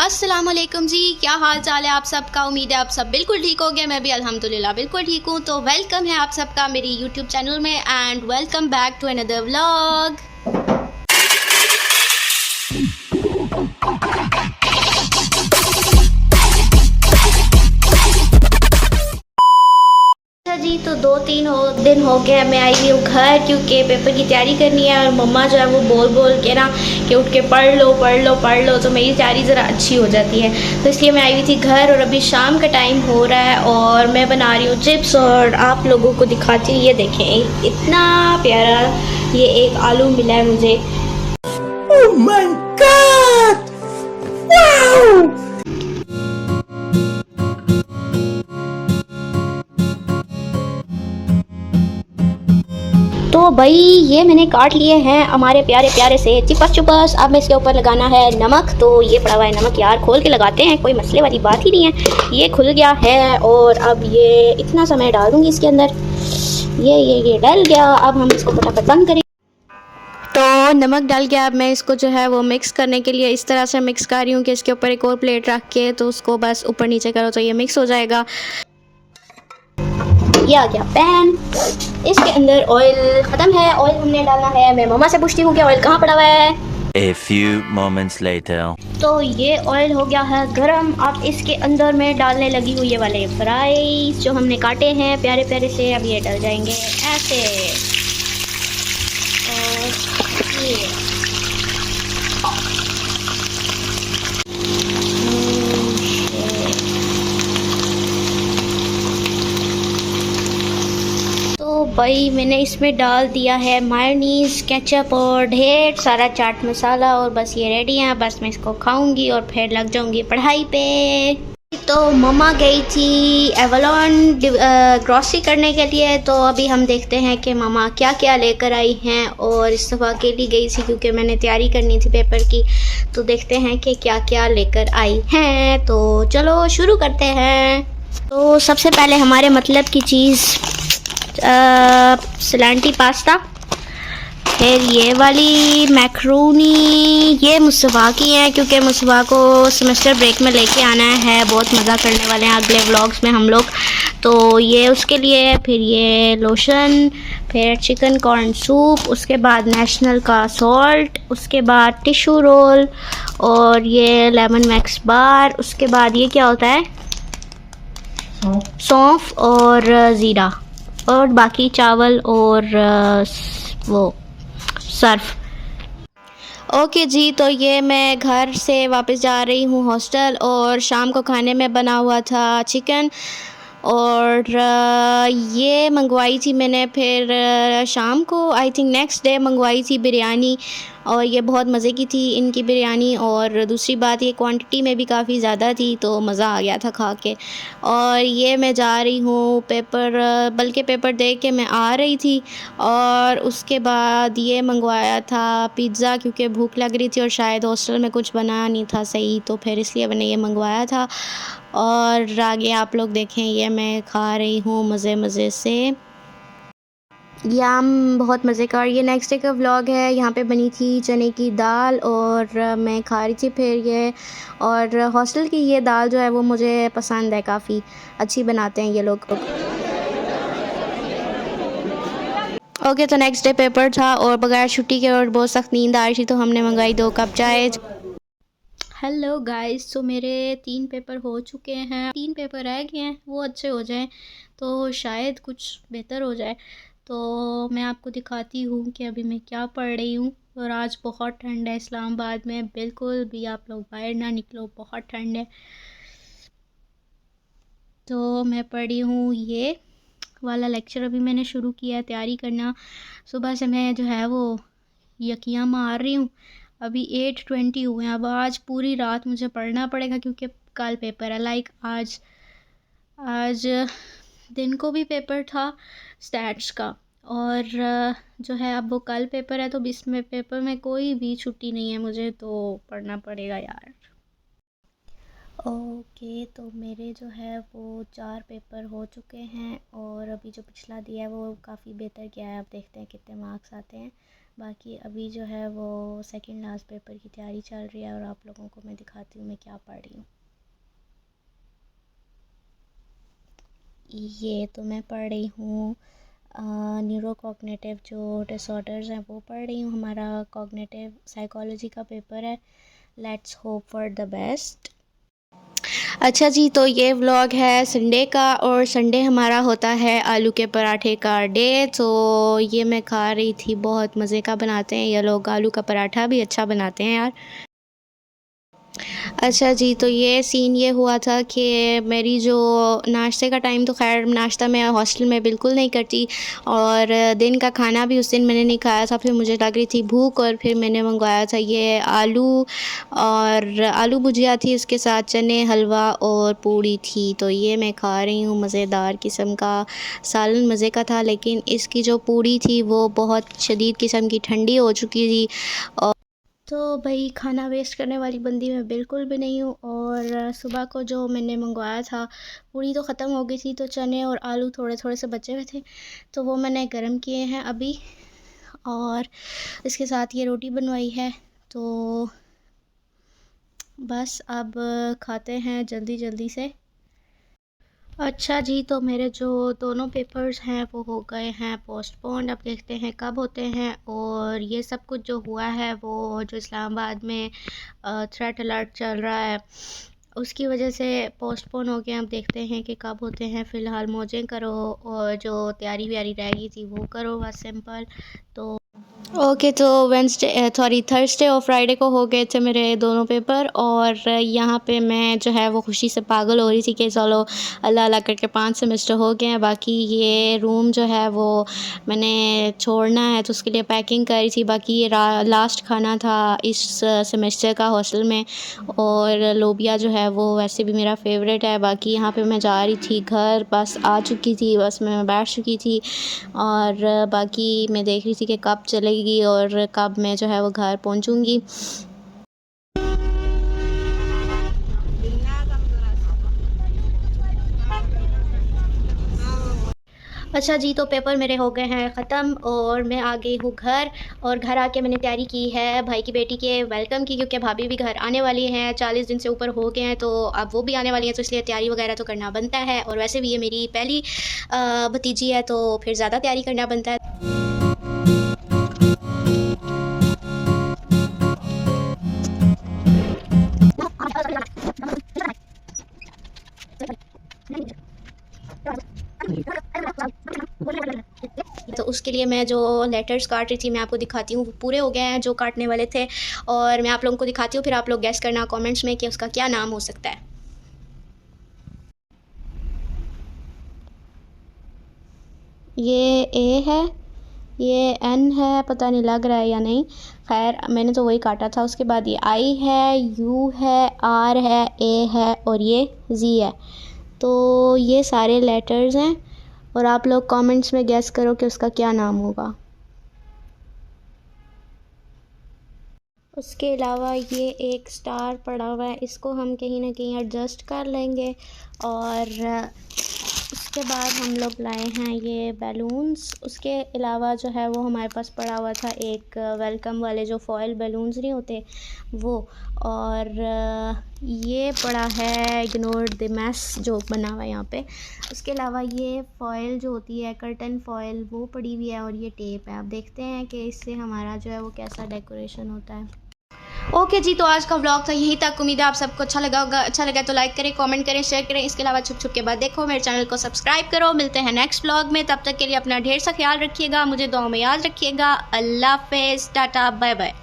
अस्सलाम वालेकुम जी, क्या हाल चाल है आप सबका। उम्मीद है आप सब बिल्कुल ठीक होंगे। मैं भी अल्हम्दुलिल्लाह बिल्कुल ठीक हूँ। तो वेलकम है आप सबका मेरी यूट्यूब चैनल में and welcome back to another vlog. जी तो 2-3 दिन हो गए मैं आई हुई हूँ घर, क्योंकि पेपर की तैयारी करनी है और मम्मा जो है वो बोल बोल के ना कि उठ के पढ़ लो पढ़ लो पढ़ लो, तो मेरी तैयारी ज़रा अच्छी हो जाती है। तो इसलिए मैं आई हुई थी घर और अभी शाम का टाइम हो रहा है और मैं बना रही हूँ चिप्स और आप लोगों को दिखाती हूँ। ये देखें इतना प्यारा ये एक आलू मिला है मुझे। Oh my God! Wow! तो भाई ये मैंने काट लिए हैं हमारे प्यारे प्यारे से चिपस चुपस। अब मैं इसके ऊपर लगाना है नमक। तो ये पड़ा हुआ है नमक, यार खोल के लगाते हैं, कोई मसले वाली बात ही नहीं है। ये खुल गया है और अब ये इतना सा मैं डाल दूँगी इसके अंदर। ये डल गया। अब हम इसको फटाफट बंद करें। तो नमक डाल के अब मैं इसको जो है वो मिक्स करने के लिए इस तरह से मिक्स कर रही हूँ कि इसके ऊपर एक और प्लेट रख के तो उसको बस ऊपर नीचे करो तो ये मिक्स हो जाएगा। ये आ गया पैन, इसके अंदर ऑयल ख़त्म है, ऑयल हमने डालना है। मैं मम्मा से पूछती हूँ कि ऑयल कहाँ पड़ा हुआ है। A few moments later. तो ये ऑयल हो गया है गरम। अब इसके अंदर मैं डालने लगी हूँ ये वाले फ्राइज जो हमने काटे हैं प्यारे प्यारे से। अब ये डल जाएंगे ऐसे और ये तो भाई मैंने इसमें डाल दिया है मायोनीज़, केचप और ढेर सारा चाट मसाला और बस ये रेडी है। बस मैं इसको खाऊंगी और फिर लग जाऊंगी पढ़ाई पे। तो मम्मा गई थी एवलॉन ग्रॉसरी करने के लिए। तो अभी हम देखते हैं कि मम्मा क्या क्या लेकर आई हैं। और इस दफ़ा अकेली गई थी क्योंकि मैंने तैयारी करनी थी पेपर की। तो देखते हैं कि क्या क्या लेकर आई हैं। तो चलो शुरू करते हैं। तो सबसे पहले हमारे मतलब की चीज़ सलांटी पास्ता, फिर ये वाली मैक्रोनी। ये मुस्तफ़ा की है क्योंकि मुस्तफ़ा को सेमेस्टर ब्रेक में लेके आना है। बहुत मज़ा करने वाले हैं अगले व्लॉग्स में हम लोग, तो ये उसके लिए। फिर ये लोशन, फिर चिकन कॉर्न सूप, उसके बाद नेशनल का सॉल्ट, उसके बाद टिशू रोल और ये लेमन मैक्स बार। उसके बाद ये क्या होता है, सौंफ और ज़ीरा और बाकी चावल और वो सर्फ। ओके जी, तो ये मैं घर से वापस जा रही हूँ हॉस्टल और शाम को खाने में बना हुआ था चिकन और ये मंगवाई थी मैंने। फिर शाम को आई थिंक नेक्स्ट डे मंगवाई थी बिरयानी और ये बहुत मज़े की थी इनकी बिरयानी। और दूसरी बात ये क्वांटिटी में भी काफ़ी ज़्यादा थी तो मज़ा आ गया था खा के। और ये मैं जा रही हूँ पेपर, बल्कि पेपर दे के मैं आ रही थी। और उसके बाद ये मंगवाया था पिज़्ज़ा क्योंकि भूख लग रही थी और शायद हॉस्टल में कुछ बना नहीं था सही, तो फिर इसलिए मैंने ये मंगवाया था। और आगे आप लोग देखें ये मैं खा रही हूँ मज़े मज़े से याम, बहुत मज़े का। और ये नेक्स्ट डे का व्लॉग है। यहाँ पे बनी थी चने की दाल और मैं खा रही थी फिर ये। और हॉस्टल की ये दाल जो है वो मुझे पसंद है, काफ़ी अच्छी बनाते हैं ये लोग। ओके तो नेक्स्ट डे पेपर था और बगैर छुट्टी के और बहुत सख्त नींद आ रही थी तो हमने मंगाई 2 कप चाय। हेलो गाइस, तो मेरे 3 पेपर हो चुके हैं, 3 पेपर रह गए हैं, वो अच्छे हो जाएं तो शायद कुछ बेहतर हो जाए। तो मैं आपको दिखाती हूँ कि अभी मैं क्या पढ़ रही हूँ। और आज बहुत ठंड है इस्लामाबाद में, बिल्कुल भी आप लोग बाहर ना निकलो, बहुत ठंड है। तो मैं पढ़ी हूँ ये वाला लेक्चर, अभी मैंने शुरू किया है तैयारी करना। सुबह से मैं जो है वो यकियाँ मार रही हूँ। अभी 8:20 हुए हैं। अब आज पूरी रात मुझे पढ़ना पड़ेगा क्योंकि कल पेपर है। आज आज दिन को भी पेपर था स्टैट्स का और जो है अब वो कल पेपर है। तो इसमें पेपर में कोई भी छुट्टी नहीं है मुझे, तो पढ़ना पड़ेगा यार। ओके तो मेरे जो है वो 4 पेपर हो चुके हैं और अभी जो पिछला दिया है वो काफ़ी बेहतर किया है। अब देखते हैं कितने मार्क्स आते हैं। बाकी अभी जो है वो सेकंड लास्ट पेपर की तैयारी चल रही है और आप लोगों को मैं दिखाती हूँ मैं क्या पढ़ रही हूँ। ये तो मैं पढ़ रही हूँ न्यूरो कॉग्निटिव जो डिसऑर्डर्स हैं वो पढ़ रही हूँ। हमारा कॉग्निटिव साइकोलॉजी का पेपर है। Let's hope for the best. अच्छा जी, तो ये व्लॉग है संडे का और संडे हमारा होता है आलू के पराठे का डे। तो ये मैं खा रही थी, बहुत मज़े का बनाते हैं ये लोग, आलू का पराठा भी अच्छा बनाते हैं यार। अच्छा जी, तो ये सीन ये हुआ था कि मेरी जो नाश्ते का टाइम, तो खैर नाश्ता मैं हॉस्टल में बिल्कुल नहीं करती और दिन का खाना भी उस दिन मैंने नहीं खाया था। फिर मुझे लग रही थी भूख और फिर मैंने मंगवाया था ये आलू और आलू भुजिया थी, उसके साथ चने हलवा और पूड़ी थी। तो ये मैं खा रही हूँ, मज़ेदार किस्म का सालन मज़े का था, लेकिन इसकी जो पूड़ी थी वो बहुत शदीद किस्म की ठंडी हो चुकी थी। और तो भाई खाना वेस्ट करने वाली बंदी मैं बिल्कुल भी नहीं हूँ। और सुबह को जो मैंने मंगवाया था पूरी तो ख़त्म हो गई थी, तो चने और आलू थोड़े थोड़े से बचे हुए थे, तो वो मैंने गर्म किए हैं अभी और इसके साथ ये रोटी बनवाई है। तो बस अब खाते हैं जल्दी जल्दी से। अच्छा जी, तो मेरे जो दोनों पेपर्स हैं वो हो गए हैं पोस्टपोन। अब देखते हैं कब होते हैं। और ये सब कुछ जो हुआ है वो जो इस्लामाबाद में थ्रेट अलर्ट चल रहा है उसकी वजह से पोस्टपोन हो गया। अब देखते हैं कि कब होते हैं। फ़िलहाल मौजें करो और जो तैयारी व्यारी रह गई थी वो करो, बस सिंपल। तो ओके, तो थर्सडे और फ्राइडे को हो गए थे मेरे दोनों पेपर और यहाँ पे मैं जो है वो खुशी से पागल हो रही थी कि चलो अल्लाह अल्लाह करके 5 सेमेस्टर हो गए हैं। बाकी ये रूम जो है वो मैंने छोड़ना है तो उसके लिए पैकिंग कर रही थी। बाकी ये लास्ट खाना था इस सेमेस्टर का हॉस्टल में और लोबिया जो है वो वैसे भी मेरा फेवरेट है। बाकी यहाँ पे मैं जा रही थी घर, बस आ चुकी थी, बस मैं बैठ चुकी थी और बाकी मैं देख रही थी कि कब चलेगी और कब मैं जो है वो घर पहुंचूंगी। अच्छा जी, तो पेपर मेरे हो गए हैं ख़त्म और मैं आ गई हूँ घर। और घर आके मैंने तैयारी की है भाई की बेटी के वेलकम की, क्योंकि भाभी भी घर आने वाली हैं, 40 दिन से ऊपर हो गए हैं, तो अब वो भी आने वाली हैं, तो इसलिए तैयारी वगैरह तो करना बनता है। और वैसे भी ये मेरी पहली भतीजी है तो फिर ज़्यादा तैयारी करना बनता है। तो उसके लिए मैं जो लेटर्स काट रही थी मैं आपको दिखाती हूँ, वो पूरे हो गए हैं जो काटने वाले थे और मैं आप लोगों को दिखाती हूँ, फिर आप लोग गेस करना कमेंट्स में कि उसका क्या नाम हो सकता है। ये ए है, ये एन है, पता नहीं लग रहा है या नहीं, खैर मैंने तो वही काटा था। उसके बाद ये आई है, यू है, आर है, ए है और ये जी है। तो ये सारे लेटर्स हैं और आप लोग कमेंट्स में गेस करो कि उसका क्या नाम होगा। उसके अलावा ये एक स्टार पड़ा हुआ है, इसको हम कहीं ना कहीं एडजस्ट कर लेंगे। और उसके बाद हम लोग लाए हैं ये बैलून्स। उसके अलावा जो है वो हमारे पास पड़ा हुआ था एक वेलकम वाले जो फॉयल बैलून्स नहीं होते वो। और ये पड़ा है इग्नोर द मैस जो बना हुआ है यहाँ पे। उसके अलावा ये फॉयल जो होती है कर्टन फॉयल वो पड़ी हुई है और ये टेप है। अब देखते हैं कि इससे हमारा जो है वो कैसा डेकोरेशन होता है। ओके जी, तो आज का व्लॉग था यहीं तक। उम्मीद है आप सबको अच्छा लगा होगा। अच्छा लगा तो लाइक करें, कमेंट करें, शेयर करें। इसके अलावा छुप छुप के बाद देखो मेरे चैनल को सब्सक्राइब करो। मिलते हैं नेक्स्ट व्लॉग में, तब तक के लिए अपना ढेर सा ख्याल रखिएगा, मुझे दुआ में याद रखिएगा। अल्लाह हाफ़िज़, टाटा, बाय बाय।